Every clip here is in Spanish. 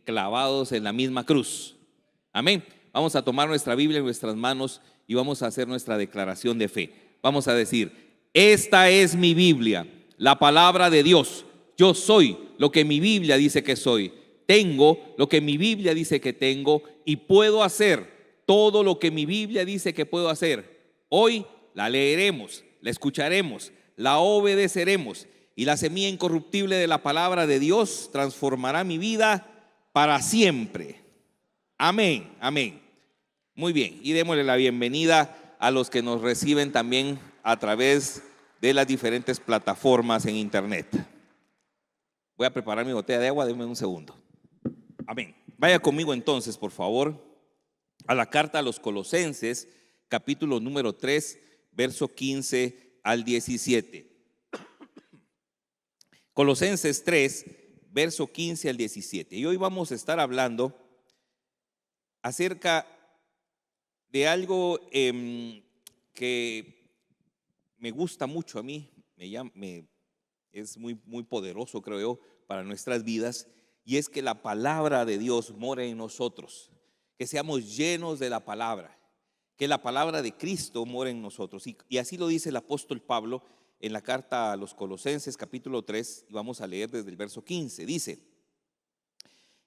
clavados en la misma cruz. Amén. Vamos a tomar nuestra Biblia en nuestras manos y vamos a hacer nuestra declaración de fe. Vamos a decir: esta es mi Biblia, la palabra de Dios. Yo soy lo que mi Biblia dice que soy. Tengo lo que mi Biblia dice que tengo y puedo hacer todo lo que mi Biblia dice que puedo hacer. Hoy la leeremos, la escucharemos, la obedeceremos, y la semilla incorruptible de la palabra de Dios transformará mi vida para siempre. Amén, amén. Muy bien, y démosle la bienvenida a los que nos reciben también a través de las diferentes plataformas en internet. Voy a preparar mi botella de agua, denme un segundo. Amén. Vaya conmigo entonces, por favor, a la carta a los Colosenses, capítulo número 3, verso 15 al 17. Colosenses 3, verso 15 al 17. Y hoy vamos a estar hablando acerca de algo que me gusta mucho a mí, es muy poderoso, creo yo, para nuestras vidas, y es que la palabra de Dios more en nosotros, que seamos llenos de la palabra, que la palabra de Cristo more en nosotros. Y así lo dice el apóstol Pablo en la carta a los Colosenses, capítulo 3, y vamos a leer desde el verso 15. Dice: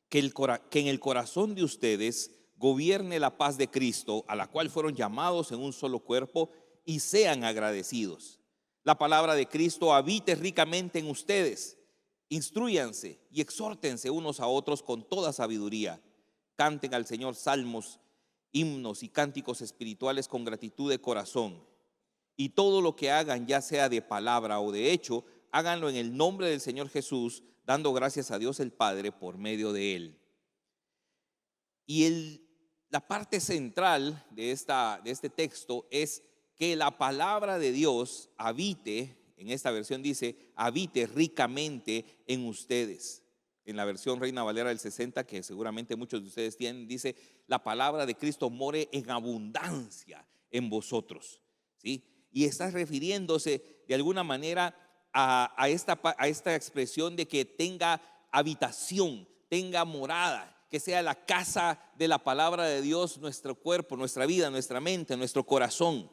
que en el corazón de ustedes gobierne la paz de Cristo, a la cual fueron llamados en un solo cuerpo, y sean agradecidos. La palabra de Cristo habite ricamente en ustedes. Instrúyanse y exhórtense unos a otros con toda sabiduría. Canten al Señor salmos, himnos y cánticos espirituales con gratitud de corazón. Y todo lo que hagan, ya sea de palabra o de hecho, háganlo en el nombre del Señor Jesús, dando gracias a Dios el Padre por medio de Él. Y la parte central de este texto es que la palabra de Dios habite, en esta versión dice, habite ricamente en ustedes. En la versión Reina Valera del 60, que seguramente muchos de ustedes tienen, dice: la palabra de Cristo more en abundancia en vosotros, ¿sí? Y está refiriéndose de alguna manera a esta expresión de que tenga habitación, tenga morada, que sea la casa de la palabra de Dios, nuestro cuerpo, nuestra vida, nuestra mente, nuestro corazón.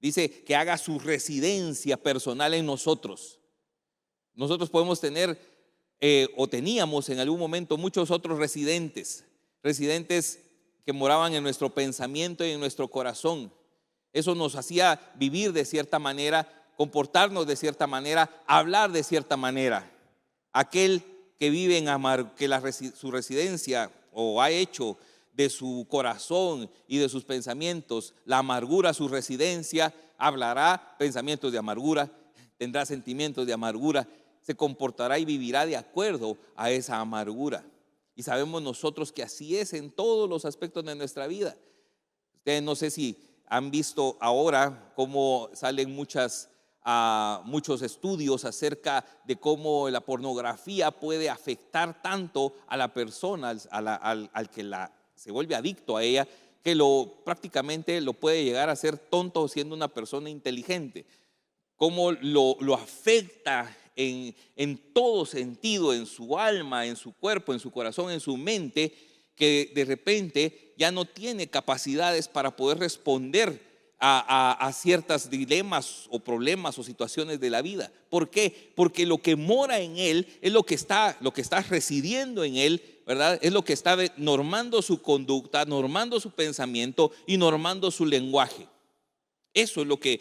Dice que haga su residencia personal en nosotros. Nosotros podemos tener o teníamos en algún momento muchos otros residentes que moraban en nuestro pensamiento y en nuestro corazón. Eso nos hacía vivir de cierta manera, comportarnos de cierta manera, hablar de cierta manera. Aquel que vive su residencia o ha hecho de su corazón y de sus pensamientos la amargura su residencia, hablará pensamientos de amargura, tendrá sentimientos de amargura, se comportará y vivirá de acuerdo a esa amargura. Y sabemos nosotros que así es en todos los aspectos de nuestra vida. Ustedes no sé si han visto ahora cómo salen muchos estudios acerca de cómo la pornografía puede afectar tanto a la persona, al que se vuelve adicto a ella, que prácticamente lo puede llegar a ser tonto siendo una persona inteligente. Cómo lo afecta en todo sentido, en su alma, en su cuerpo, en su corazón, en su mente, que de repente ya no tiene capacidades para poder responder a ciertos dilemas o problemas o situaciones de la vida. ¿Por qué? Porque lo que mora en él es lo que está residiendo en él, ¿verdad? Es lo que está normando su conducta, normando su pensamiento y normando su lenguaje. Eso es lo que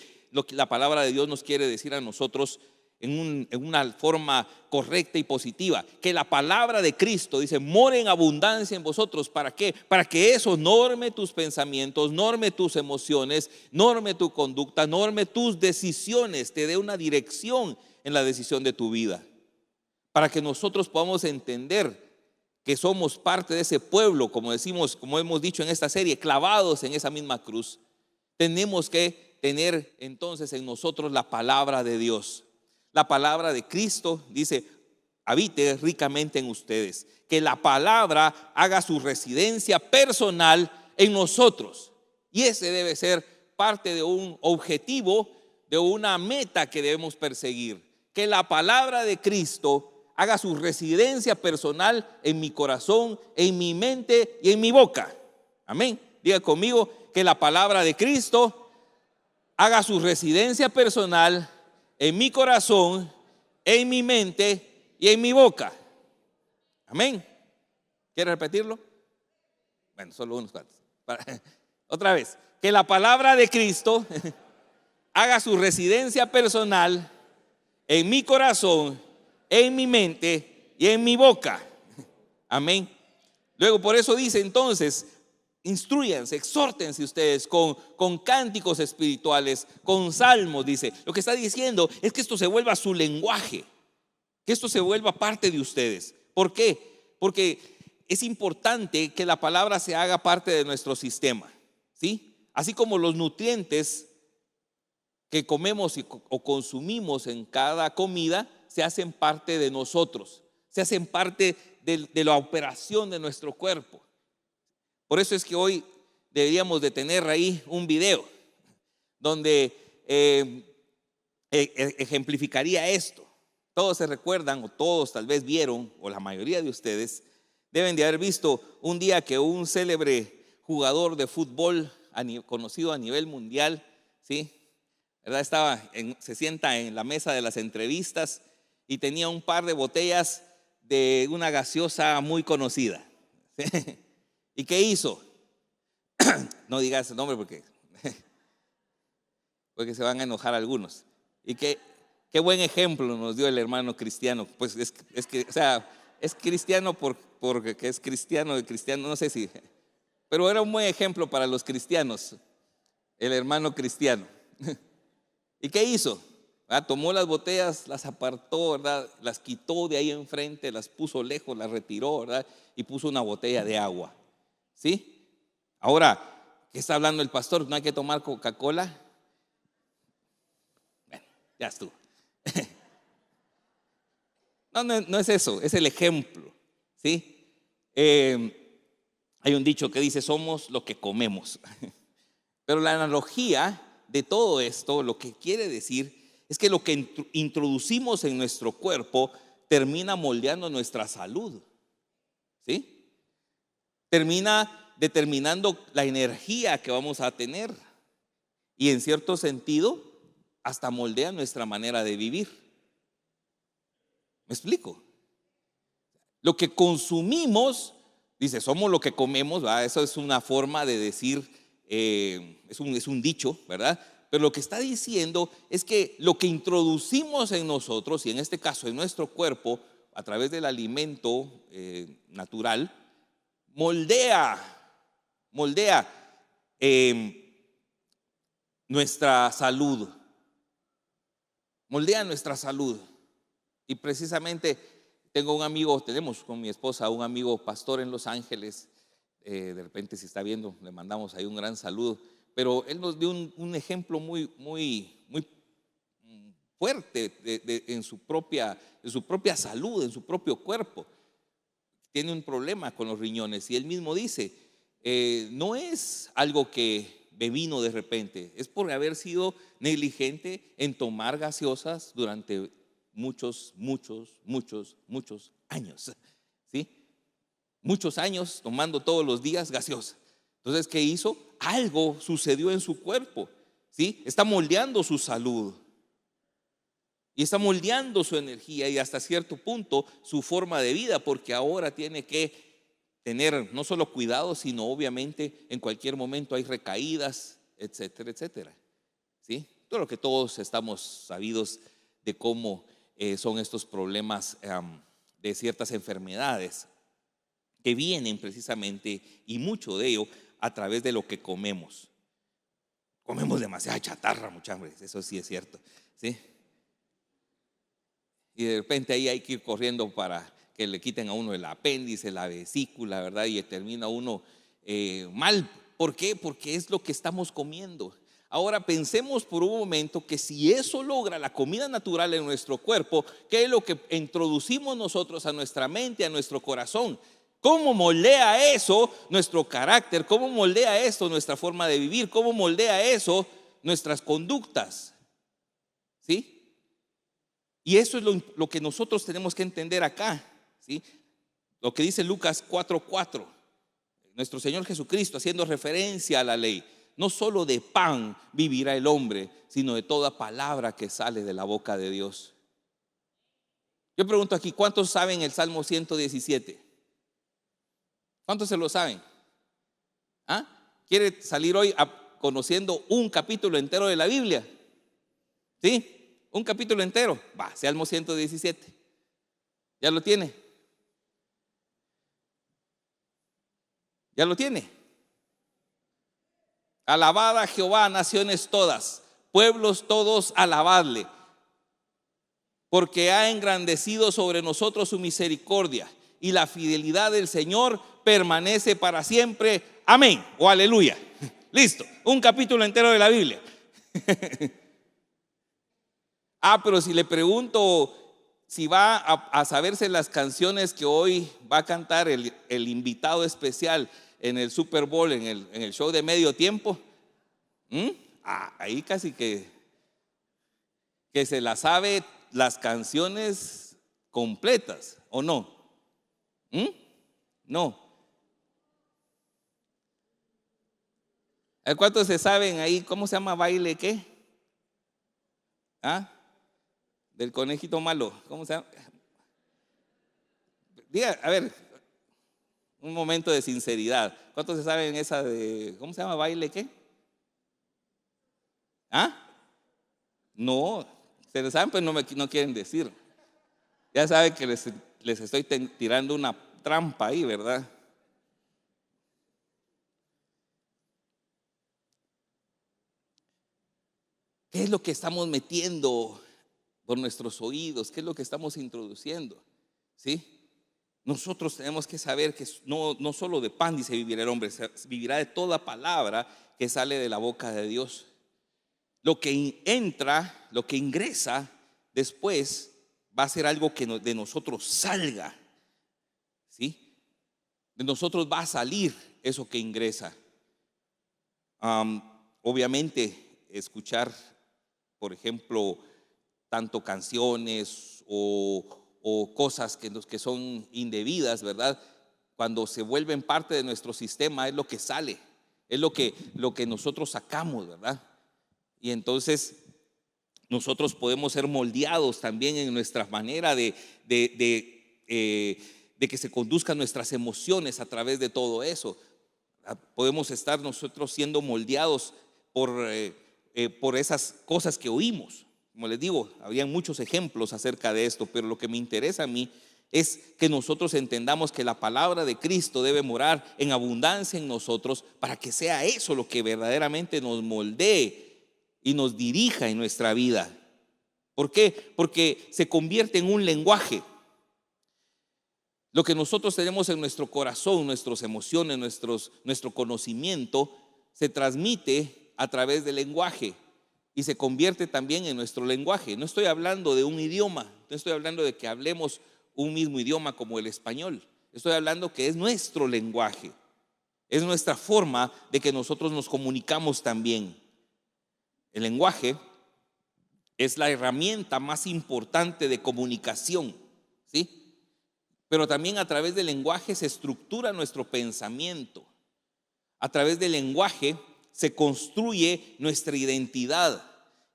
la palabra de Dios nos quiere decir a nosotros en una forma correcta y positiva. Que la palabra de Cristo, dice, more en abundancia en vosotros. ¿Para qué? Para que eso norme tus pensamientos, norme tus emociones, norme tu conducta, norme tus decisiones, te dé una dirección en la decisión de tu vida. Para que nosotros podamos entender que somos parte de ese pueblo, como hemos dicho en esta serie, clavados en esa misma cruz. Tenemos que tener entonces en nosotros la palabra de Dios. La palabra de Cristo, dice, habite ricamente en ustedes. Que la palabra haga su residencia personal en nosotros. Y ese debe ser parte de un objetivo, de una meta que debemos perseguir. Que la palabra de Cristo haga su residencia personal en mi corazón, en mi mente y en mi boca. Amén. Diga conmigo, que la palabra de Cristo haga su residencia personal en mi corazón, en mi mente y en mi boca. Amén. ¿Quiere repetirlo? Bueno, solo unos cuantos. Otra vez, que la palabra de Cristo haga su residencia personal en mi corazón, en mi mente y en mi boca. Amén. Luego por eso dice entonces, instruyanse, exhórtense ustedes con cánticos espirituales, con salmos, dice. Lo que está diciendo es que esto se vuelva su lenguaje, que esto se vuelva parte de ustedes. ¿Por qué? Porque es importante que la palabra se haga parte de nuestro sistema, ¿sí? Así como los nutrientes que comemos o consumimos en cada comida se hacen parte de nosotros, se hacen parte de la operación de nuestro cuerpo. Por eso es que hoy deberíamos de tener ahí un video donde ejemplificaría esto. Todos se recuerdan, o todos tal vez vieron, o la mayoría de ustedes deben de haber visto un día que un célebre jugador de fútbol conocido a nivel mundial, ¿sí? ¿Verdad? Se sienta en la mesa de las entrevistas y tenía un par de botellas de una gaseosa muy conocida. ¿Sí? ¿Y qué hizo? No diga ese nombre porque se van a enojar algunos. Y qué buen ejemplo nos dio el hermano Cristiano. Pues es que, o sea, es cristiano porque es cristiano, no sé si, pero era un buen ejemplo para los cristianos, el hermano Cristiano. ¿Y qué hizo? Tomó las botellas, las apartó, ¿verdad? Las quitó de ahí enfrente, las puso lejos, las retiró, ¿verdad? Y puso una botella de agua, ¿sí? Ahora, ¿qué está hablando el pastor? ¿No hay que tomar Coca-Cola? Bueno, ya estuvo. No es eso, es el ejemplo, ¿sí? Hay un dicho que dice, somos lo que comemos. Pero la analogía de todo esto, lo que quiere decir es que lo que introducimos en nuestro cuerpo termina moldeando nuestra salud, ¿sí? Termina determinando la energía que vamos a tener y en cierto sentido hasta moldea nuestra manera de vivir. ¿Me explico? Lo que consumimos, dice, somos lo que comemos, ¿verdad? Eso es una forma de decir, es un dicho, ¿verdad? Pero lo que está diciendo es que lo que introducimos en nosotros, y en este caso en nuestro cuerpo, a través del alimento natural, moldea nuestra salud. Moldea nuestra salud. Y precisamente tenemos con mi esposa un amigo pastor en Los Ángeles. De repente, si está viendo, le mandamos ahí un gran saludo. Pero él nos dio un ejemplo muy fuerte en su propia salud, en su propio cuerpo. Tiene un problema con los riñones y él mismo dice, no es algo que me vino de repente, es por haber sido negligente en tomar gaseosas durante muchos años, ¿sí? Muchos años tomando todos los días gaseosa. Entonces, ¿qué hizo? Algo sucedió en su cuerpo, ¿sí? Está moldeando su salud y está moldeando su energía y hasta cierto punto su forma de vida, porque ahora tiene que tener no solo cuidado, sino obviamente en cualquier momento hay recaídas, etcétera, etcétera, ¿sí? Todo lo que todos estamos sabidos de cómo son estos problemas de ciertas enfermedades que vienen precisamente, y mucho de ello a través de lo que comemos. Comemos demasiada chatarra, mucha hambre, eso sí es cierto, ¿sí? Y de repente ahí hay que ir corriendo para que le quiten a uno el apéndice, la vesícula, ¿verdad? Y termina uno mal. ¿Por qué? Porque es lo que estamos comiendo. Ahora pensemos por un momento que si eso logra la comida natural en nuestro cuerpo, ¿qué es lo que introducimos nosotros a nuestra mente, a nuestro corazón? ¿Cómo moldea eso nuestro carácter? ¿Cómo moldea esto nuestra forma de vivir? ¿Cómo moldea eso nuestras conductas? ¿Sí? Y eso es lo que nosotros tenemos que entender acá, ¿sí? Lo que dice Lucas 4:4, nuestro Señor Jesucristo haciendo referencia a la ley. No solo de pan vivirá el hombre, sino de toda palabra que sale de la boca de Dios. Yo pregunto aquí, ¿cuántos saben el Salmo 117? ¿Cuántos se lo saben? ¿Ah? ¿Quiere salir hoy conociendo un capítulo entero de la Biblia? ¿Sí? Un capítulo entero. Va, Salmo 117. ¿Ya lo tiene? ¿Ya lo tiene? Alabad a Jehová, naciones todas, pueblos todos, alabadle, porque ha engrandecido sobre nosotros su misericordia, y la fidelidad del Señor permanece para siempre. Amén o aleluya. Listo, un capítulo entero de la Biblia. Pero si le pregunto si va a saberse las canciones que hoy va a cantar el invitado especial en el Super Bowl, en el show de medio tiempo, ahí casi que se la sabe las canciones completas, ¿o no? No. ¿Cuántos se saben ahí cómo se llama baile qué? Del conejito malo, ¿cómo se llama? Diga, a ver, un momento de sinceridad. ¿Cuántos se saben esa de, cómo se llama baile qué? No, se lo saben, pero no quieren decir. Ya saben que les estoy tirando una trampa ahí, ¿verdad? ¿Qué es lo que estamos metiendo por nuestros oídos? ¿Qué es lo que estamos introduciendo? ¿Sí? Nosotros tenemos que saber que no solo de pan dice vivirá el hombre, vivirá de toda palabra que sale de la boca de Dios. Lo que entra, lo que ingresa después va a ser algo que de nosotros salga, ¿sí? De nosotros va a salir eso que ingresa. Obviamente escuchar, por ejemplo, tanto canciones o cosas que son indebidas, ¿verdad? Cuando se vuelven parte de nuestro sistema es lo que sale, es lo que nosotros sacamos, ¿verdad? Y entonces nosotros podemos ser moldeados también en nuestra manera de que se conduzcan nuestras emociones a través de todo eso. Podemos estar nosotros siendo moldeados por esas cosas que oímos. Como les digo, había muchos ejemplos acerca de esto, pero lo que me interesa a mí es que nosotros entendamos que la palabra de Cristo debe morar en abundancia en nosotros para que sea eso lo que verdaderamente nos moldee y nos dirija en nuestra vida. ¿Por qué? Porque se convierte en un lenguaje. Lo que nosotros tenemos en nuestro corazón, nuestras emociones, nuestro conocimiento, se transmite a través del lenguaje y se convierte también en nuestro lenguaje. No estoy hablando de un idioma, no estoy hablando de que hablemos un mismo idioma como el español. Estoy hablando que es nuestro lenguaje, es nuestra forma de que nosotros nos comunicamos también. El lenguaje es la herramienta más importante de comunicación, ¿sí? Pero también a través del lenguaje se estructura nuestro pensamiento. A través del lenguaje se construye nuestra identidad.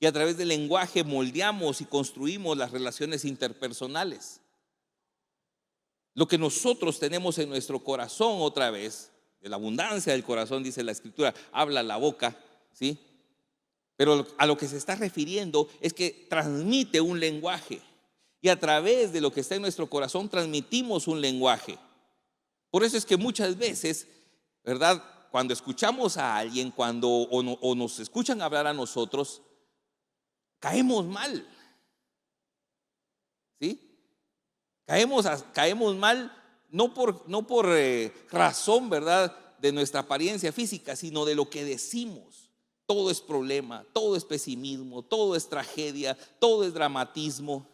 Y a través del lenguaje moldeamos y construimos las relaciones interpersonales. Lo que nosotros tenemos en nuestro corazón, otra vez, de la abundancia del corazón, dice la Escritura, habla la boca, ¿sí? Pero a lo que se está refiriendo es que transmite un lenguaje. Y a través de lo que está en nuestro corazón transmitimos un lenguaje. Por eso es que muchas veces, ¿verdad? Cuando escuchamos a alguien, o nos escuchan hablar a nosotros, caemos mal, ¿sí? Caemos mal no por razón, ¿verdad?, de nuestra apariencia física, sino de lo que decimos. Todo es problema, todo es pesimismo, todo es tragedia, todo es dramatismo.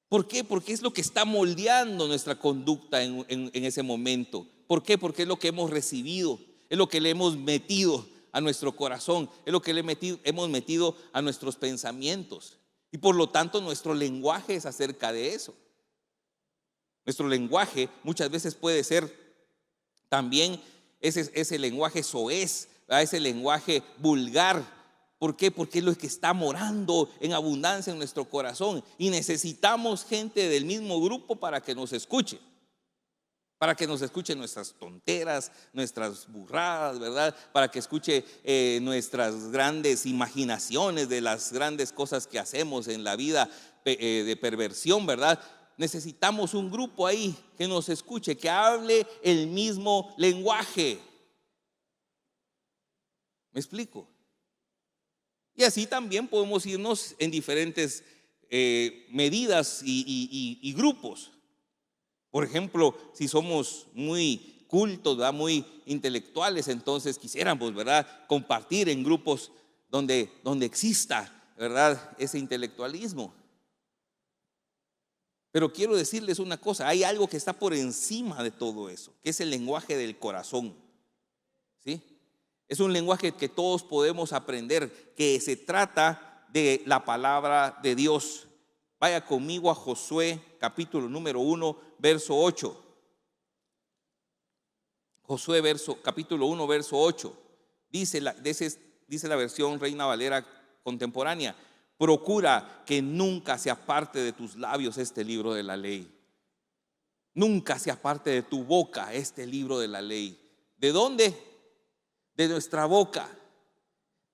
¿Por qué? Porque es lo que está moldeando nuestra conducta en ese momento. ¿Por qué? Porque es lo que hemos recibido, es lo que le hemos metido a nuestro corazón, es lo que hemos metido a nuestros pensamientos. Y por lo tanto nuestro lenguaje es acerca de eso. Nuestro lenguaje muchas veces puede ser también ese lenguaje soez, ¿verdad? Ese lenguaje vulgar. ¿Por qué? Porque es lo que está morando en abundancia en nuestro corazón. Y necesitamos gente del mismo grupo para que nos escuche. Para que nos escuche nuestras tonteras, nuestras burradas, ¿verdad? Para que escuche nuestras grandes imaginaciones de las grandes cosas que hacemos en la vida de perversión, ¿verdad? Necesitamos un grupo ahí que nos escuche, que hable el mismo lenguaje. ¿Me explico? Y así también podemos irnos en diferentes medidas y grupos. Por ejemplo, si somos muy cultos, ¿verdad? Muy intelectuales, entonces quisiéramos, ¿verdad?, compartir en grupos donde exista, ¿verdad?, ese intelectualismo. Pero quiero decirles una cosa, hay algo que está por encima de todo eso, que es el lenguaje del corazón. ¿Sí? Es un lenguaje que todos podemos aprender, que se trata de la palabra de Dios. Vaya conmigo a Josué capítulo número 1, verso 8. Josué capítulo 1, verso 8. Dice la versión Reina Valera contemporánea: procura que nunca se aparte de tus labios este libro de la ley. Nunca se aparte de tu boca este libro de la ley. ¿De dónde? De nuestra boca.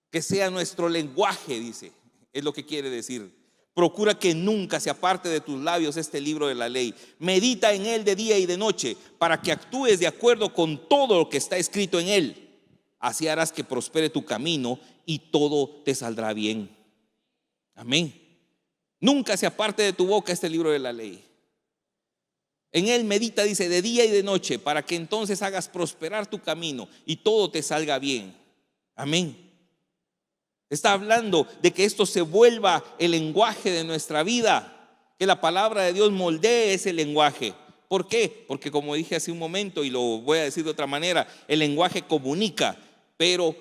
Que sea nuestro lenguaje, dice. Es lo que quiere decir. Procura que nunca se aparte de tus labios este libro de la ley. Medita en él de día y de noche, para que actúes de acuerdo con todo lo que está escrito en él. Así harás que prospere tu camino y todo te saldrá bien. Amén. Nunca se aparte de tu boca este libro de la ley. En él medita, dice, de día y de noche, para que entonces hagas prosperar tu camino y todo te salga bien. Amén. Está hablando de que esto se vuelva el lenguaje de nuestra vida, que la palabra de Dios moldee ese lenguaje. ¿Por qué? Porque, como dije hace un momento y lo voy a decir de otra manera, el lenguaje comunica, pero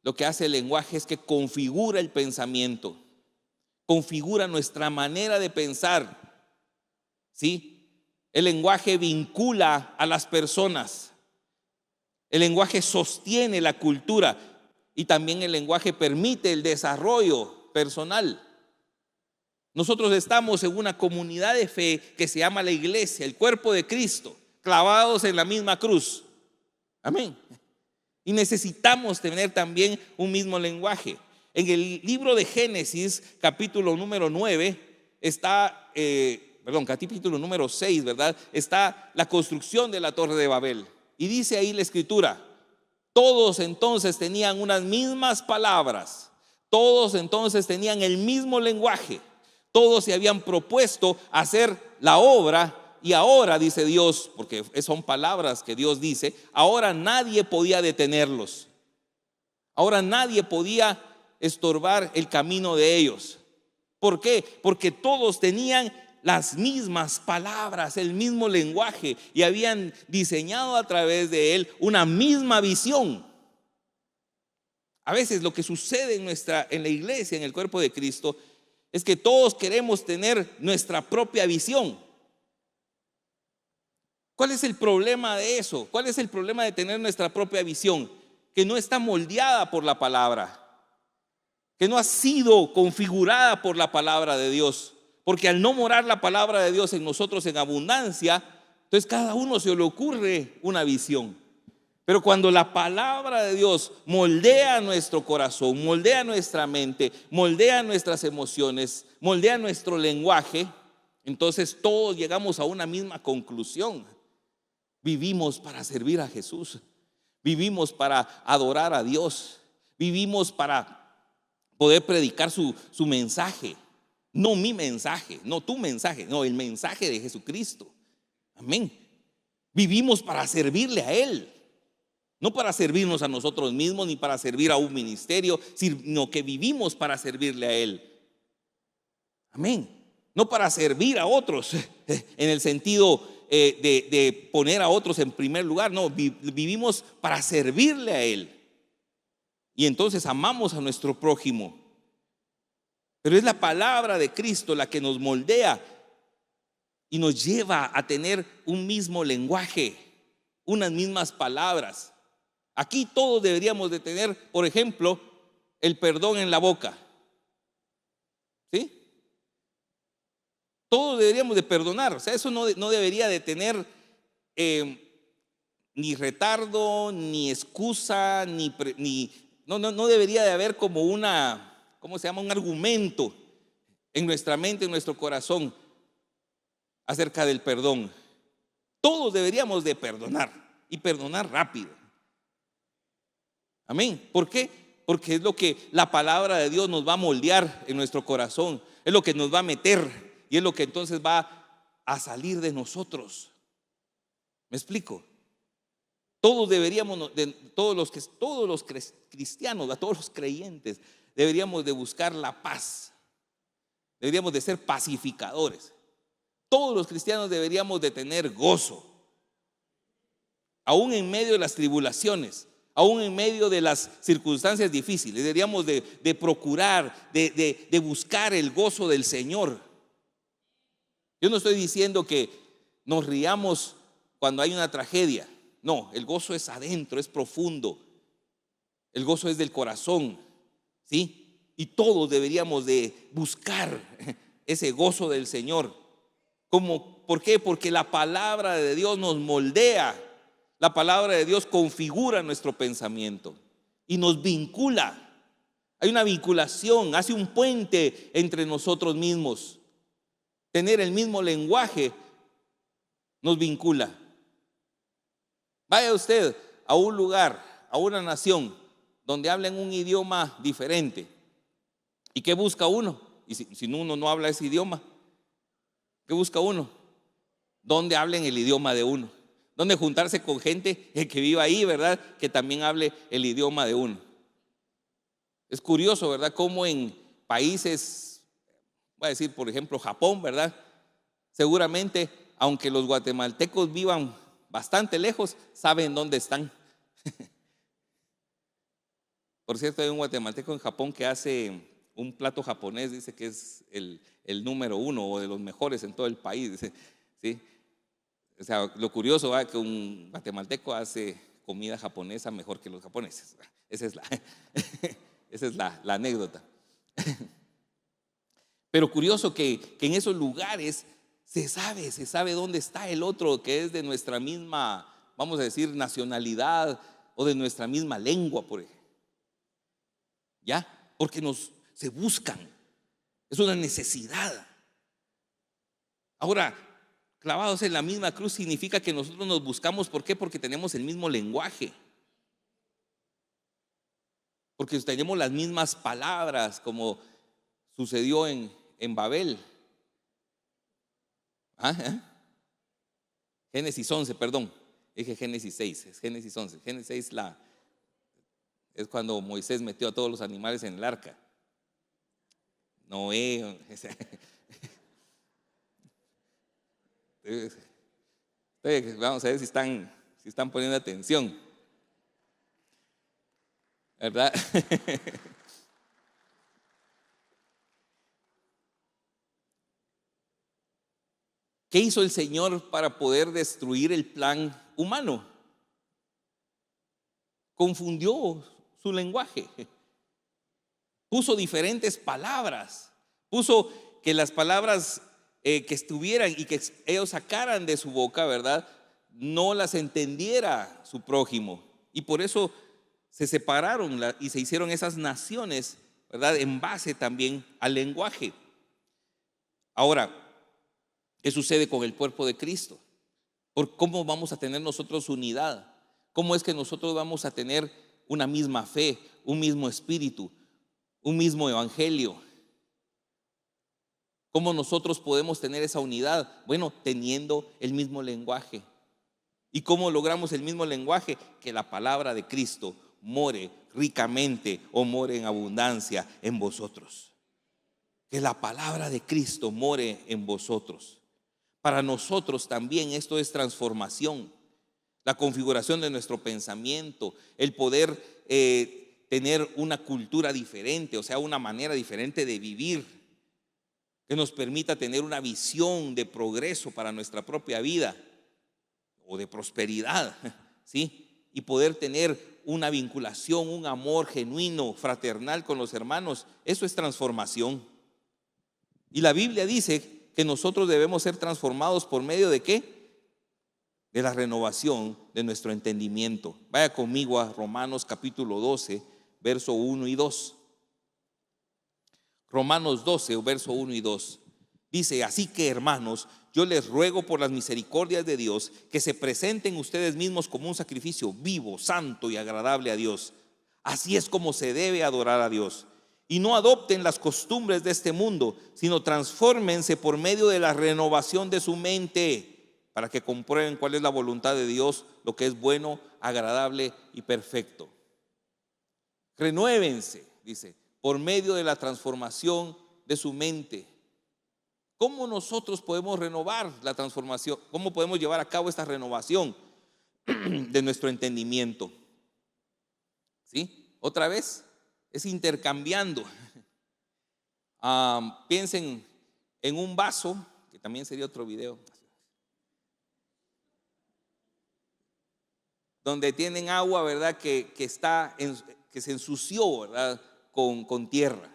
lo que hace el lenguaje es que configura el pensamiento, configura nuestra manera de pensar. ¿Sí? El lenguaje vincula a las personas, el lenguaje sostiene la cultura. Y también el lenguaje permite el desarrollo personal. Nosotros estamos en una comunidad de fe que se llama la iglesia, el cuerpo de Cristo, clavados en la misma cruz. Amén. Y necesitamos tener también un mismo lenguaje. En el libro de Génesis, capítulo número 9, capítulo número 6, ¿verdad? Está la construcción de la Torre de Babel. Y dice ahí la escritura: todos entonces tenían unas mismas palabras, todos entonces tenían el mismo lenguaje, todos se habían propuesto hacer la obra y ahora, dice Dios, porque son palabras que Dios dice, ahora nadie podía detenerlos, ahora nadie podía estorbar el camino de ellos. ¿Por qué? Porque todos tenían las mismas palabras, el mismo lenguaje, y habían diseñado a través de él una misma visión. A veces lo que sucede en la iglesia, en el cuerpo de Cristo, es que todos queremos tener nuestra propia visión. ¿Cuál es el problema de eso? ¿Cuál es el problema de tener nuestra propia visión? Que no está moldeada por la palabra, que no ha sido configurada por la palabra de Dios. Porque al no morar la palabra de Dios en nosotros en abundancia, entonces cada uno se le ocurre una visión. Pero cuando la palabra de Dios moldea nuestro corazón, moldea nuestra mente, moldea nuestras emociones, moldea nuestro lenguaje, entonces todos llegamos a una misma conclusión. Vivimos para servir a Jesús, vivimos para adorar a Dios, vivimos para poder predicar su mensaje. No mi mensaje, no tu mensaje, no, el mensaje de Jesucristo. Amén. Vivimos para servirle a Él, no para servirnos a nosotros mismos ni para servir a un ministerio, sino que vivimos para servirle a Él. Amén. No para servir a otros en el sentido de poner a otros en primer lugar, no, vivimos para servirle a Él. Y entonces amamos a nuestro prójimo. Pero es la palabra de Cristo la que nos moldea y nos lleva a tener un mismo lenguaje, unas mismas palabras. Aquí todos deberíamos de tener, por ejemplo, el perdón en la boca. ¿Sí? Todos deberíamos de perdonar. O sea, eso no debería de tener ni retardo, ni excusa, no debería de haber como una, ¿cómo se llama? Un argumento en nuestra mente, en nuestro corazón acerca del perdón. Todos deberíamos de perdonar y perdonar rápido. Amén. ¿Por qué? Porque es lo que la palabra de Dios nos va a moldear en nuestro corazón, es lo que nos va a meter y es lo que entonces va a salir de nosotros. ¿Me explico? Todos deberíamos, todos los cristianos, todos los creyentes, deberíamos de buscar la paz. Deberíamos de ser pacificadores. Todos los cristianos deberíamos de tener gozo, aún en medio de las tribulaciones, aún en medio de las circunstancias difíciles. Deberíamos de procurar, de buscar el gozo del Señor. Yo no estoy diciendo que nos riamos cuando hay una tragedia. No, el gozo es adentro, es profundo. El gozo es del corazón, ¿sí? Y todos deberíamos de buscar ese gozo del Señor. ¿Por qué? Porque la palabra de Dios nos moldea. La palabra de Dios configura nuestro pensamiento y nos vincula. Hay una vinculación, hace un puente entre nosotros mismos. Tener el mismo lenguaje nos vincula. Vaya usted a un lugar, a una nación donde hablen un idioma diferente. ¿Y qué busca uno? Y si uno no habla ese idioma, ¿qué busca uno? ¿Dónde hablen el idioma de uno? ¿Dónde juntarse con gente que viva ahí, verdad? Que también hable el idioma de uno. Es curioso, ¿verdad? Cómo en países, voy a decir por ejemplo Japón, ¿verdad? Seguramente, aunque los guatemaltecos vivan bastante lejos, saben dónde están. Por cierto, hay un guatemalteco en Japón que hace un plato japonés, dice que es el número 1 o de los mejores en todo el país, dice, ¿sí? O sea, lo curioso es que un guatemalteco hace comida japonesa mejor que los japoneses. Esa es la anécdota. Pero curioso que en esos lugares se sabe dónde está el otro que es de nuestra misma, vamos a decir, nacionalidad o de nuestra misma lengua, por ejemplo. ¿Ya? Porque se buscan. Es una necesidad. Ahora, clavados en la misma cruz significa que nosotros nos buscamos. ¿Por qué? Porque tenemos el mismo lenguaje. Porque tenemos las mismas palabras, como sucedió en Babel. Génesis 11, perdón. Dije Génesis 6, es Génesis 11. Génesis 6 es cuando Moisés metió a todos los animales en el arca. Noé. Vamos a ver si están poniendo atención, ¿verdad? ¿Qué hizo el Señor para poder destruir el plan humano? Confundió su lenguaje. Puso diferentes palabras. Puso que las palabras que estuvieran y que ellos sacaran de su boca, ¿verdad?, no las entendiera su prójimo. Y por eso se separaron y se hicieron esas naciones, ¿verdad?, en base también al lenguaje. Ahora, ¿qué sucede con el cuerpo de Cristo? ¿Cómo vamos a tener nosotros unidad? ¿Cómo es que nosotros vamos a tener una misma fe, un mismo espíritu, un mismo evangelio? ¿Cómo nosotros podemos tener esa unidad? Bueno, teniendo el mismo lenguaje. ¿Y cómo logramos el mismo lenguaje? Que la palabra de Cristo more ricamente o more en abundancia en vosotros. Que la palabra de Cristo more en vosotros. Para nosotros también esto es transformación. La configuración de nuestro pensamiento, el poder tener una cultura diferente, o sea, una manera diferente de vivir. que nos permita tener una visión de progreso para nuestra propia vida o de prosperidad, ¿sí? Y poder tener una vinculación, un amor genuino, fraternal con los hermanos. Eso es transformación. Y la Biblia dice que nosotros debemos ser transformados por medio de ¿qué? De la renovación de nuestro entendimiento. Vaya conmigo a Romanos capítulo 12, verso 1 y 2. Romanos 12, verso 1 y 2. Dice: así que, hermanos, yo les ruego por las misericordias de Dios que se presenten ustedes mismos como un sacrificio vivo, santo y agradable a Dios. Así es como se debe adorar a Dios. Y no adopten las costumbres de este mundo, sino transfórmense por medio de la renovación de su mente, para que comprueben cuál es la voluntad de Dios, lo que es bueno, agradable y perfecto. Renuévense, dice, por medio de la transformación de su mente. ¿Cómo nosotros podemos renovar la transformación? ¿Cómo podemos llevar a cabo esta renovación de nuestro entendimiento? ¿Sí? Otra vez, es intercambiando. Piensen en un vaso, que también sería otro video, donde tienen agua, ¿verdad? Que se ensució, ¿verdad? Con tierra.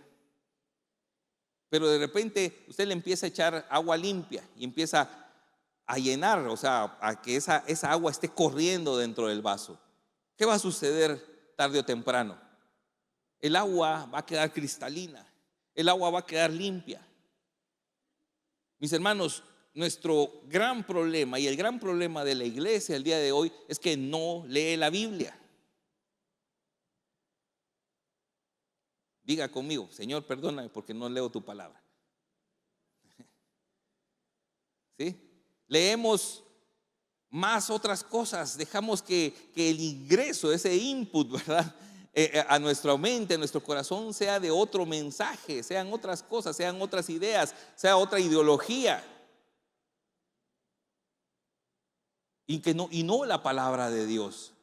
Pero de repente usted le empieza a echar agua limpia y empieza a llenar, o sea, a que esa agua esté corriendo dentro del vaso. ¿Qué va a suceder tarde o temprano? El agua va a quedar cristalina, el agua va a quedar limpia. Mis hermanos, nuestro gran problema y el gran problema de la iglesia el día de hoy es que no lee la Biblia. Diga conmigo: Señor, perdóname porque no leo tu palabra. ¿Sí? Leemos más otras cosas, dejamos que el ingreso, ese input, ¿verdad? A nuestra mente, a nuestro corazón sea de otro mensaje, sean otras cosas, sean otras ideas, sea otra ideología. Y no la palabra de Dios.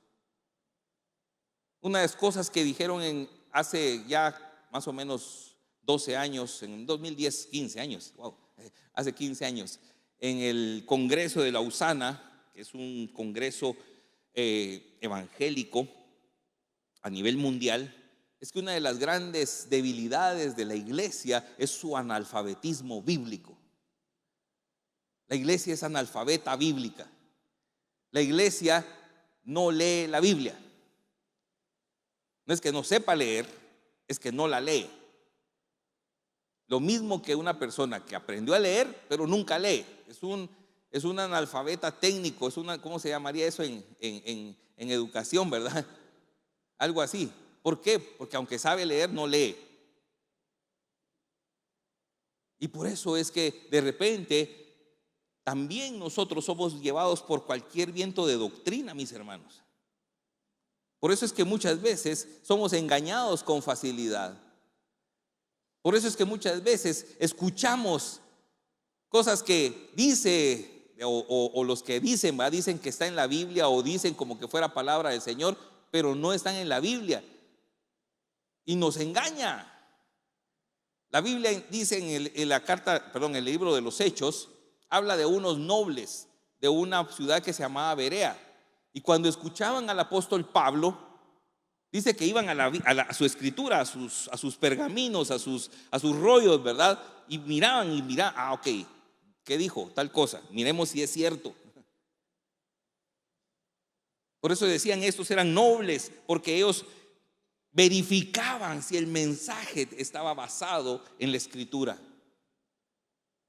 Una de las cosas que dijeron hace ya más o menos 12 años, en 2010, 15 años, wow, hace 15 años, en el Congreso de Lausana, que es un congreso evangélico a nivel mundial, es que una de las grandes debilidades de la iglesia es su analfabetismo bíblico. La iglesia es analfabeta bíblica. La iglesia no lee la Biblia. No es que no sepa leer, es que no la lee. Lo mismo que una persona que aprendió a leer, pero nunca lee. Es un analfabeta técnico, ¿cómo se llamaría eso en educación, verdad? Algo así. ¿Por qué? Porque aunque sabe leer, no lee. Y por eso es que de repente también nosotros somos llevados por cualquier viento de doctrina, mis hermanos. Por eso es que muchas veces somos engañados con facilidad. Por eso es que muchas veces escuchamos cosas que dice o los que dicen, ¿va? Dicen que está en la Biblia o dicen como que fuera palabra del Señor, pero no están en la Biblia y nos engaña. La Biblia dice en el libro de los Hechos, habla de unos nobles de una ciudad que se llamaba Berea, y cuando escuchaban al apóstol Pablo, dice que iban a su escritura, a sus pergaminos, a sus rollos, ¿verdad? Y miraban, ok, ¿qué dijo? Tal cosa, miremos si es cierto. Por eso decían, estos eran nobles, porque ellos verificaban si el mensaje estaba basado en la escritura.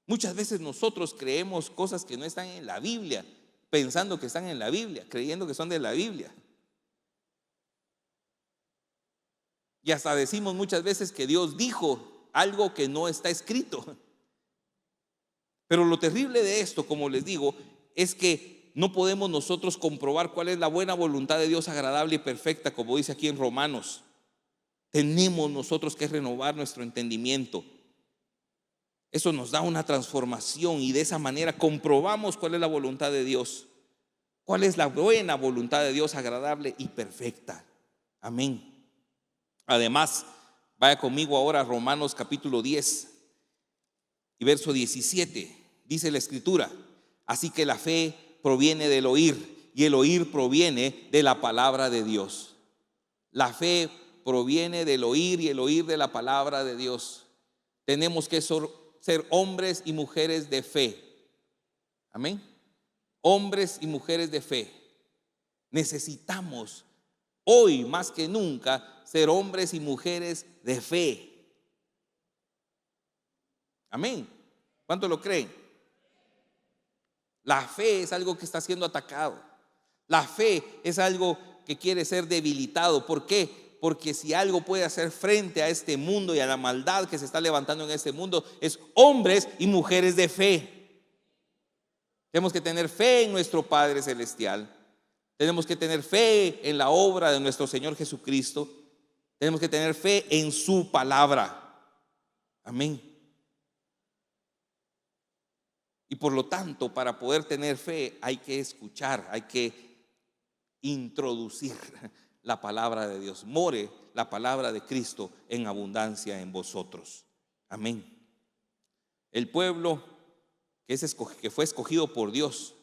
Muchas veces nosotros creemos cosas que no están en la Biblia, pensando que están en la Biblia, creyendo que son de la Biblia. Y hasta decimos muchas veces que Dios dijo algo que no está escrito. Pero lo terrible de esto, como les digo, es que no podemos nosotros comprobar cuál es la buena voluntad de Dios agradable y perfecta, como dice aquí en Romanos. Tenemos nosotros que renovar nuestro entendimiento. Eso nos da una transformación y de esa manera comprobamos cuál es la voluntad de Dios. Cuál es la buena voluntad de Dios agradable y perfecta. Amén. Además, vaya conmigo ahora a Romanos capítulo 10. Y verso 17, dice la Escritura: así que la fe proviene del oír, y el oír proviene de la palabra de Dios. La fe proviene del oír, y el oír de la palabra de Dios. Tenemos que ser hombres y mujeres de fe. Amén. Hombres y mujeres de fe. Necesitamos hoy más que nunca ser hombres y mujeres de fe. Amén. ¿Cuánto lo creen? La fe es algo que está siendo atacado. La fe es algo que quiere ser debilitado. ¿Por qué? Porque si algo puede hacer frente a este mundo y a la maldad que se está levantando en este mundo, es hombres y mujeres de fe. Tenemos que tener fe en nuestro Padre Celestial. Tenemos que tener fe en la obra de nuestro Señor Jesucristo. Tenemos que tener fe en su palabra. Amén. Y por lo tanto, para poder tener fe hay que escuchar, hay que introducir la palabra de Dios. More la palabra de Cristo en abundancia en vosotros. Amén. El pueblo que fue escogido por Dios,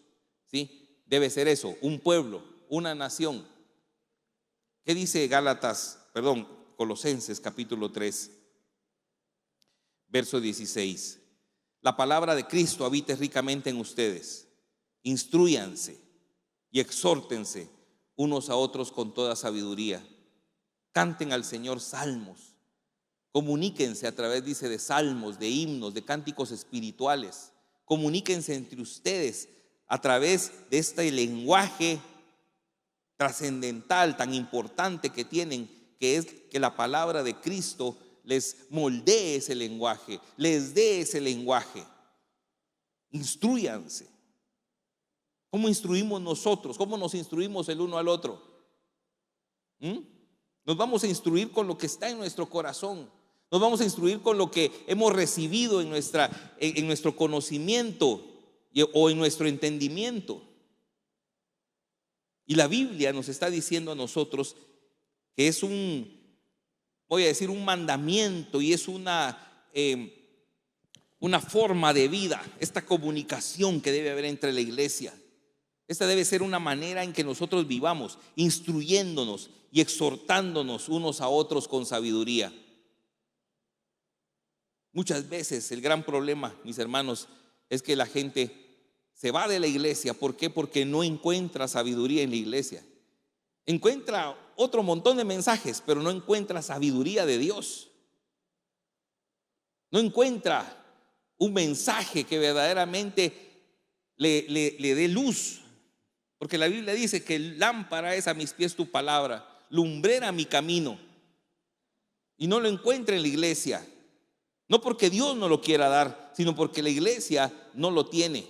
¿sí? Debe ser eso, un pueblo, una nación. ¿Qué dice Colosenses capítulo 3, verso 16? La palabra de Cristo habite ricamente en ustedes. Instrúyanse y exhórtense unos a otros con toda sabiduría. Canten al Señor salmos. Comuníquense a través, dice, de salmos, de himnos, de cánticos espirituales. Comuníquense entre ustedes a través de este lenguaje trascendental tan importante que tienen, que es que la palabra de Cristo les moldee ese lenguaje, les dé ese lenguaje. Instrúyanse. ¿Cómo instruimos nosotros? ¿Cómo nos instruimos el uno al otro? Nos vamos a instruir con lo que está en nuestro corazón. Nos vamos a instruir con lo que hemos recibido en nuestro conocimiento o en nuestro entendimiento. Y la Biblia nos está diciendo a nosotros que es un mandamiento y es una forma de vida, esta comunicación que debe haber entre la iglesia. Esta debe ser una manera en que nosotros vivamos, instruyéndonos y exhortándonos unos a otros con sabiduría. Muchas veces el gran problema, mis hermanos, es que la gente se va de la iglesia. ¿Por qué? Porque no encuentra sabiduría en la iglesia. Encuentra otro montón de mensajes, pero no encuentra sabiduría de Dios. No encuentra un mensaje que verdaderamente le dé luz. Porque la Biblia dice que lámpara es a mis pies tu palabra, lumbrera mi camino. Y no lo encuentra en la iglesia. No porque Dios no lo quiera dar, sino porque la iglesia no lo tiene.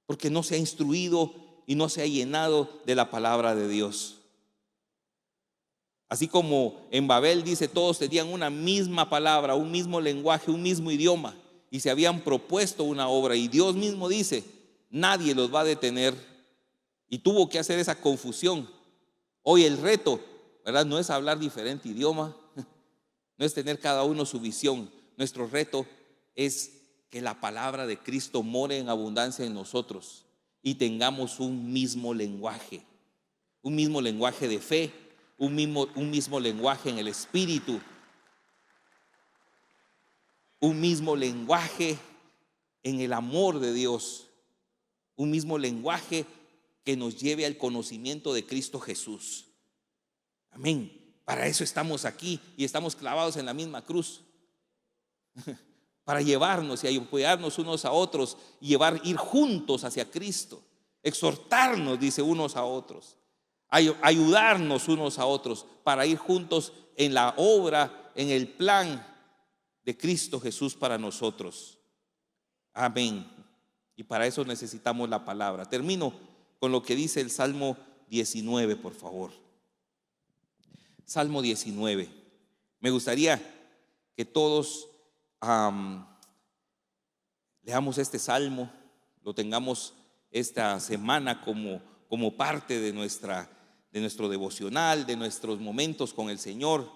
Porque no se ha instruido y no se ha llenado de la palabra de Dios. Así como en Babel dice, todos tenían una misma palabra, un mismo lenguaje, un mismo idioma, y se habían propuesto una obra, y Dios mismo dice, nadie los va a detener, y tuvo que hacer esa confusión. Hoy el reto, ¿verdad?, no es hablar diferente idioma, no es tener cada uno su visión. Nuestro reto es que la palabra de Cristo more en abundancia en nosotros y tengamos un mismo lenguaje de fe, un mismo lenguaje en el espíritu, un mismo lenguaje en el amor de Dios, un mismo lenguaje que nos lleve al conocimiento de Cristo Jesús. Amén. Para eso estamos aquí y estamos clavados en la misma cruz. Para llevarnos y apoyarnos unos a otros y ir juntos hacia Cristo. Exhortarnos, dice, unos a otros. Ayudarnos unos a otros para ir juntos en la obra, en el plan de Cristo Jesús para nosotros. Amén. Y para eso necesitamos la palabra. Termino con lo que dice el Salmo 19, por favor. Salmo 19. Me gustaría que todos leamos este salmo, lo tengamos esta semana como parte de nuestro devocional, de nuestros momentos con el Señor.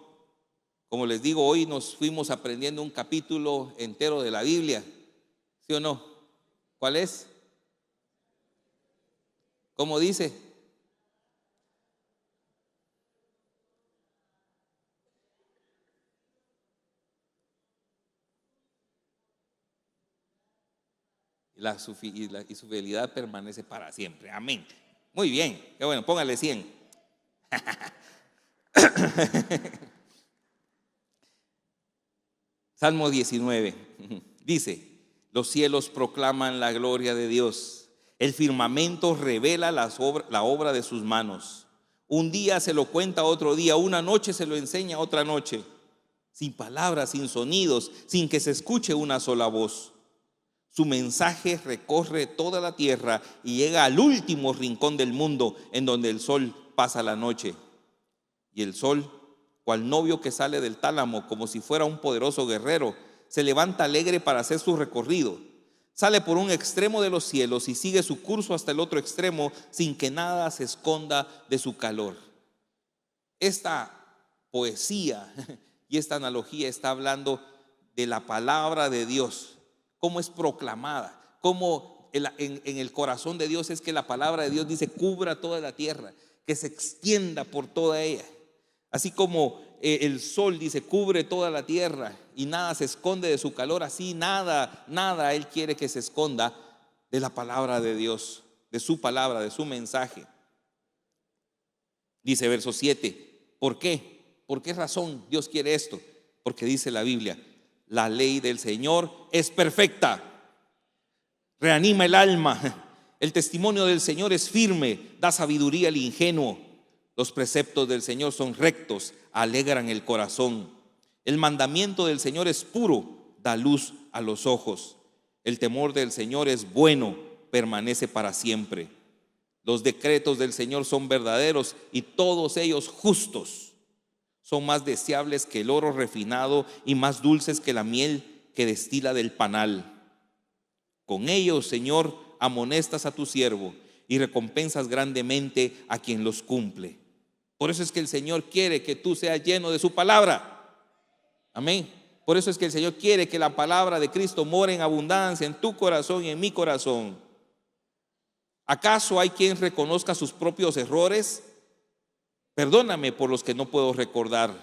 Como les digo, hoy nos fuimos aprendiendo un capítulo entero de la Biblia, ¿Sí o no? ¿Cuál es? ¿Cómo dice? Y su fidelidad permanece para siempre. Amén. Muy bien. Qué bueno, póngale 100. Salmo 19 dice: los cielos proclaman la gloria de Dios, el firmamento revela la obra de sus manos. Un día se lo cuenta a otro día, una noche se lo enseña a otra noche, sin palabras, sin sonidos, sin que se escuche una sola voz. Su mensaje recorre toda la tierra y llega al último rincón del mundo, en donde el sol pasa la noche. Y el sol, cual novio que sale del tálamo, como si fuera un poderoso guerrero, se levanta alegre para hacer su recorrido. Sale por un extremo de los cielos y sigue su curso hasta el otro extremo, sin que nada se esconda de su calor. Esta poesía y esta analogía está hablando de la palabra de Dios, cómo es proclamada, cómo en el corazón de Dios es que la palabra de Dios dice: cubra toda la tierra, que se extienda por toda ella. Así como el sol dice: cubre toda la tierra y nada se esconde de su calor, así nada Él quiere que se esconda de la palabra de Dios, de su palabra, de su mensaje. Dice verso 7, ¿por qué? ¿Por qué razón Dios quiere esto? Porque dice la Biblia: la ley del Señor es perfecta, reanima el alma. El testimonio del Señor es firme, da sabiduría al ingenuo. Los preceptos del Señor son rectos, alegran el corazón. El mandamiento del Señor es puro, da luz a los ojos. El temor del Señor es bueno, permanece para siempre. Los decretos del Señor son verdaderos y todos ellos justos. Son más deseables que el oro refinado y más dulces que la miel que destila del panal. Con ellos, Señor, amonestas a tu siervo y recompensas grandemente a quien los cumple. Por eso es que el Señor quiere que tú seas lleno de su palabra. Amén. Por eso es que el Señor quiere que la palabra de Cristo more en abundancia en tu corazón y en mi corazón. ¿Acaso hay quien reconozca sus propios errores? Perdóname por los que no puedo recordar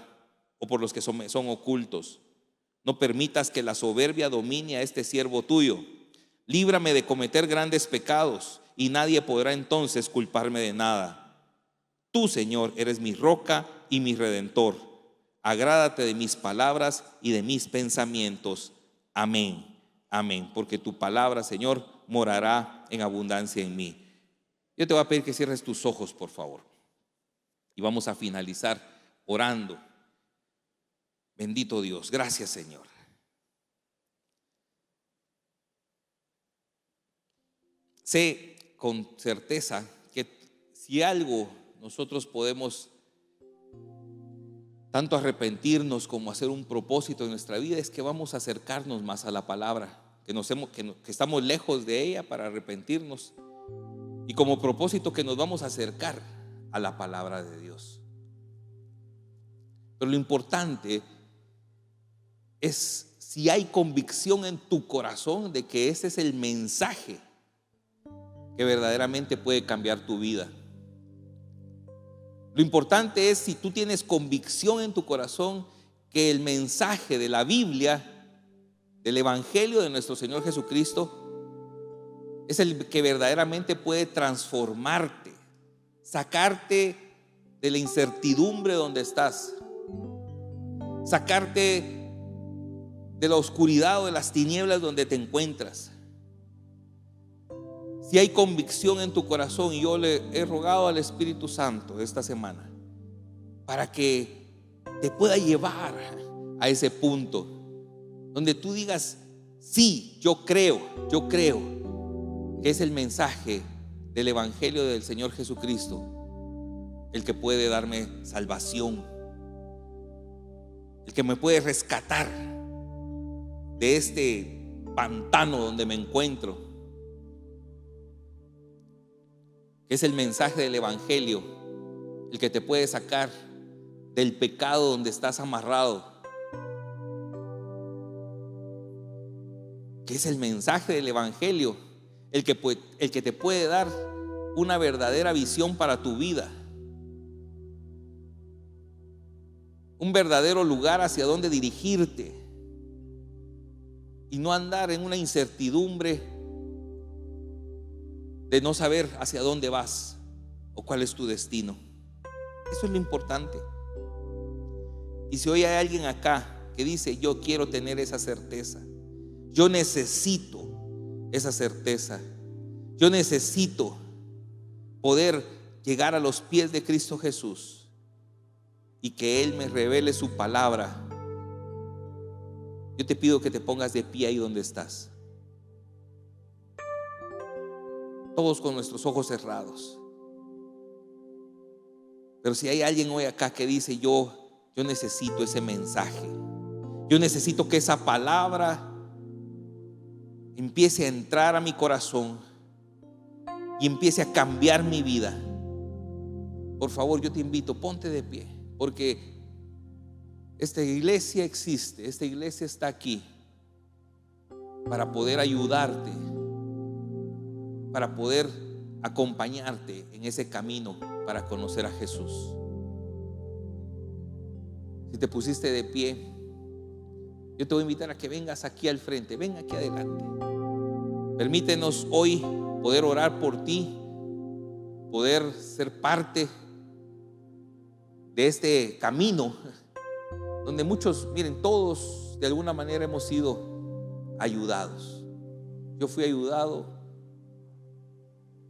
o por los que son ocultos. No permitas que la soberbia domine a este siervo tuyo. Líbrame de cometer grandes pecados y nadie podrá entonces culparme de nada. Tú, Señor, eres mi roca y mi redentor. Agrádate de mis palabras y de mis pensamientos. Amén, amén. Porque tu palabra, Señor, morará en abundancia en mí. Yo te voy a pedir que cierres tus ojos, por favor. Y vamos a finalizar orando. Bendito Dios, gracias, Señor. Sé con certeza que si algo nosotros podemos tanto arrepentirnos como hacer un propósito en nuestra vida, es que vamos a acercarnos más a la palabra, que estamos lejos de ella para arrepentirnos, y como propósito que nos vamos a acercar a la palabra de Dios. Pero lo importante es si hay convicción en tu corazón de que ese es el mensaje que verdaderamente puede cambiar tu vida. Lo importante es si tú tienes convicción en tu corazón que el mensaje de la Biblia, del Evangelio de nuestro Señor Jesucristo, es el que verdaderamente puede transformarte, sacarte de la incertidumbre donde estás, sacarte de la oscuridad o de las tinieblas donde te encuentras. Si hay convicción en tu corazón, y yo le he rogado al Espíritu Santo esta semana para que te pueda llevar a ese punto donde tú digas: sí, yo creo que es el mensaje del Evangelio del Señor Jesucristo el que puede darme salvación, el que me puede rescatar de este pantano donde me encuentro, que es el mensaje del Evangelio el que te puede sacar del pecado donde estás amarrado. que es el mensaje del Evangelio, el que te puede dar una verdadera visión para tu vida, un verdadero lugar hacia donde dirigirte y no andar en una incertidumbre de no saber hacia dónde vas o cuál es tu destino. Eso es lo importante. Y si hoy hay alguien acá que dice: yo quiero tener esa certeza, yo necesito esa certeza, yo necesito poder llegar a los pies de Cristo Jesús y que Él me revele su palabra, yo te pido que te pongas de pie ahí donde estás, todos con nuestros ojos cerrados. Pero si hay alguien hoy acá que dice: yo necesito ese mensaje, yo necesito que esa palabra empiece a entrar a mi corazón y empiece a cambiar mi vida, por favor, yo te invito, ponte de pie, porque esta iglesia existe, esta iglesia está aquí para poder ayudarte, para poder acompañarte en ese camino para conocer a Jesús. Si te pusiste de pie, yo te voy a invitar a que vengas aquí al frente, ven aquí adelante. Permítenos hoy poder orar por ti, poder ser parte de este camino donde muchos, miren, todos de alguna manera hemos sido ayudados. Yo fui ayudado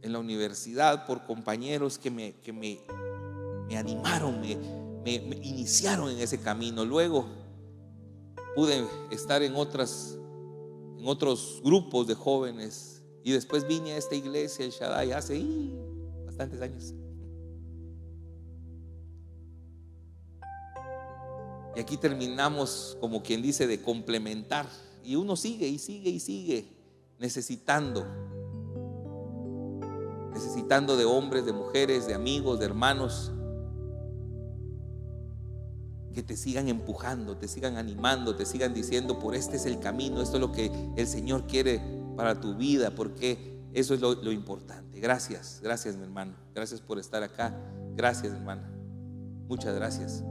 en la universidad por compañeros que me animaron, me iniciaron en ese camino. Luego pude estar en otros grupos de jóvenes y después vine a esta iglesia, el Shaddai, hace bastantes años. Y aquí terminamos, como quien dice, de complementar, y uno sigue y sigue y sigue necesitando de hombres, de mujeres, de amigos, de hermanos que te sigan empujando, te sigan animando, te sigan diciendo: por este es el camino, esto es lo que el Señor quiere para tu vida, porque eso es lo importante. Gracias mi hermano, gracias por estar acá, gracias hermana, muchas gracias.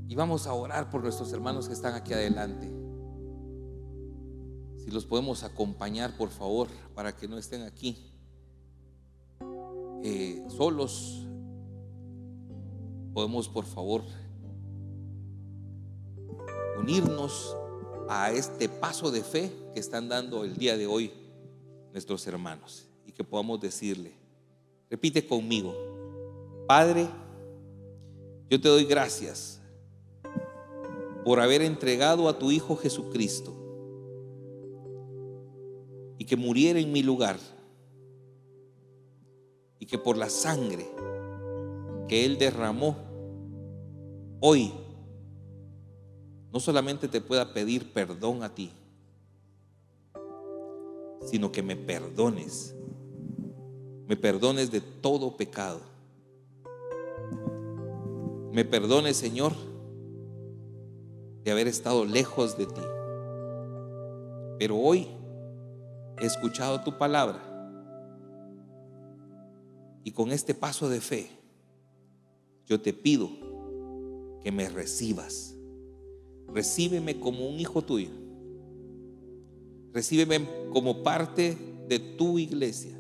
Y vamos a orar por nuestros hermanos que están aquí adelante. Si los podemos acompañar, por favor, para que no estén aquí solos. Podemos, por favor, unirnos a este paso de fe que están dando el día de hoy nuestros hermanos, y que podamos decirle, repite conmigo: Padre, yo te doy gracias por haber entregado a tu Hijo Jesucristo y que muriera en mi lugar, y que por la sangre que Él derramó, hoy no solamente te pueda pedir perdón a ti, sino que me perdones de todo pecado. Me perdones, Señor, de haber estado lejos de ti, pero hoy he escuchado tu palabra, y con este paso de fe yo te pido que me recibas. Recíbeme como un hijo tuyo, recíbeme como parte de tu iglesia,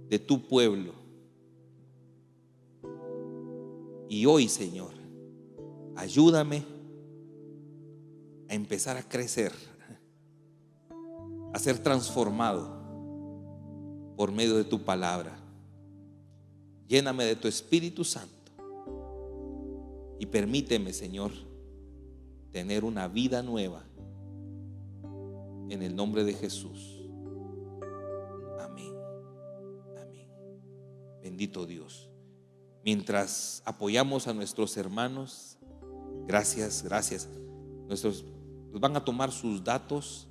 de tu pueblo. Y hoy, Señor, ayúdame a empezar a crecer, a ser transformado por medio de tu palabra. Lléname de tu Espíritu Santo y permíteme, Señor, tener una vida nueva, en el nombre de Jesús. Amén. Amén. Bendito Dios. Mientras apoyamos a nuestros hermanos, gracias. Nos van a tomar sus datos.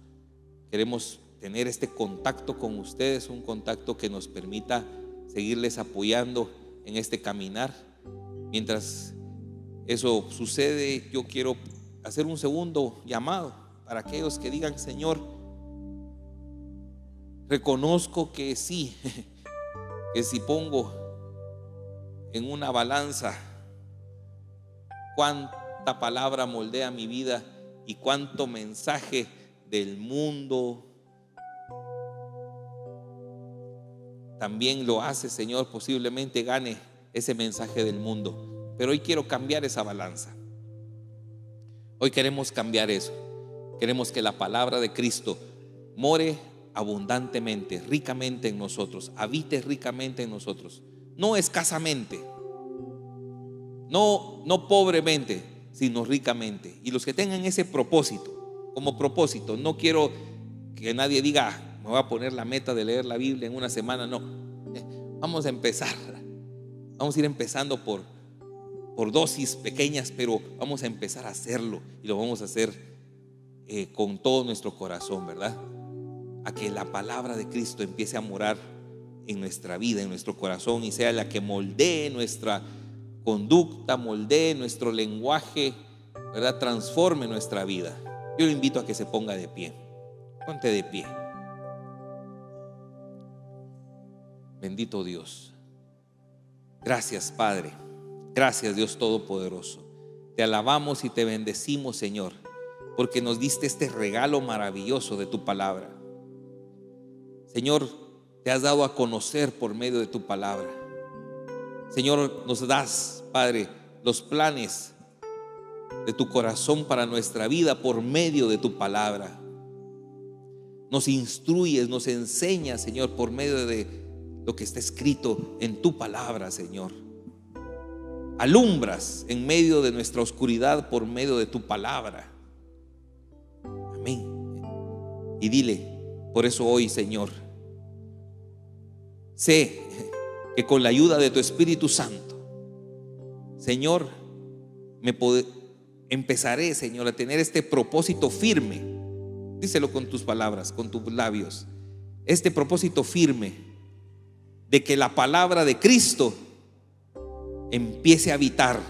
Queremos tener este contacto con ustedes, un contacto que nos permita seguirles apoyando en este caminar. Mientras eso sucede, yo quiero hacer un segundo llamado para aquellos que digan: Señor, reconozco que sí, que si pongo en una balanza cuánta palabra moldea mi vida y cuánto mensaje del mundo también lo hace, Señor, posiblemente gane ese mensaje del mundo. Pero hoy quiero cambiar esa balanza. Hoy queremos cambiar eso. Queremos que la palabra de Cristo more abundantemente, ricamente en nosotros, habite ricamente en nosotros, no escasamente, no pobremente, sino ricamente. Y los que tengan ese propósito, como propósito, no quiero que nadie diga: me voy a poner la meta de leer la Biblia en una semana. No, vamos a empezar. Vamos a ir empezando por dosis pequeñas, pero vamos a empezar a hacerlo, y lo vamos a hacer con todo nuestro corazón, ¿verdad? A que la palabra de Cristo empiece a morar en nuestra vida, en nuestro corazón, y sea la que moldee nuestra conducta, moldee nuestro lenguaje, ¿verdad? Transforme nuestra vida. Yo le invito a que se ponga de pie. Ponte de pie. Bendito Dios. Gracias, Padre. Gracias, Dios Todopoderoso. Te alabamos y te bendecimos, Señor, porque nos diste este regalo maravilloso de tu palabra. Señor, te has dado a conocer por medio de tu palabra. Señor, nos das, Padre, los planes de tu corazón para nuestra vida por medio de tu palabra. Nos instruyes, nos enseñas, Señor, por medio de lo que está escrito en tu palabra, Señor. Alumbras en medio de nuestra oscuridad por medio de tu palabra. Amén. Y dile: por eso hoy, Señor, sé que con la ayuda de tu Espíritu Santo, Señor, empezaré, Señor, a tener este propósito firme. Díselo con tus palabras, con tus labios. Este propósito firme de que la palabra de Cristo empiece a habitar,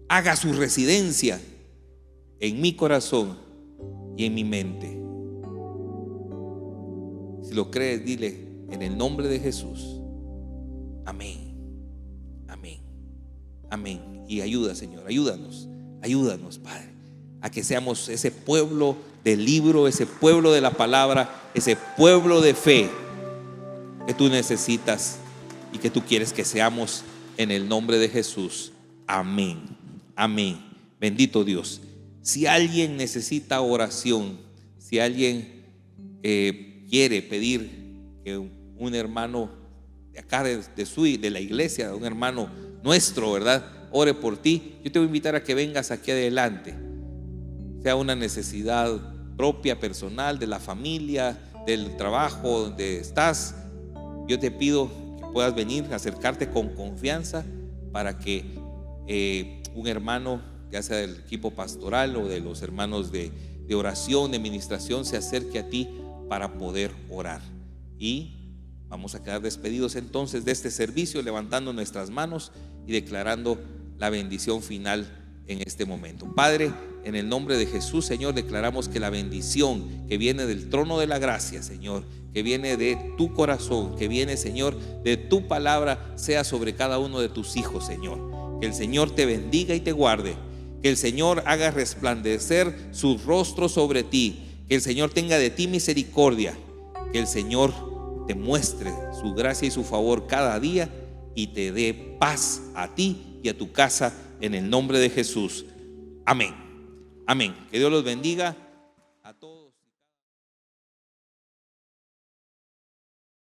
haga su residencia en mi corazón y en mi mente. Si lo crees, dile: en el nombre de Jesús. Amén. Amén. Amén. Y ayuda, Señor, ayúdanos, Padre, a que seamos ese pueblo del libro, ese pueblo de la palabra, ese pueblo de fe que tú necesitas y que tú quieres que seamos, en el nombre de Jesús. Amén. Amén. Bendito Dios. Si alguien necesita oración, si alguien quiere pedir que un hermano de acá de la iglesia, un hermano nuestro, ¿verdad?, ore por ti, yo te voy a invitar a que vengas aquí adelante. Sea una necesidad propia, personal, de la familia, del trabajo donde estás, yo te pido que puedas venir, acercarte con confianza para que un hermano, ya sea del equipo pastoral o de los hermanos de oración, de ministración, se acerque a ti para poder orar. Y vamos a quedar despedidos entonces de este servicio, levantando nuestras manos y declarando la bendición final en este momento. Padre, en el nombre de Jesús, Señor, declaramos que la bendición que viene del trono de la gracia, Señor, que viene de tu corazón, que viene, Señor, de tu palabra, sea sobre cada uno de tus hijos, Señor. Que el Señor te bendiga y te guarde. Que el Señor haga resplandecer su rostro sobre ti. Que el Señor tenga de ti misericordia. Que el Señor te muestre su gracia y su favor cada día y te dé paz a ti y a tu casa, en el nombre de Jesús. Amén. Amén. Que Dios los bendiga a todos.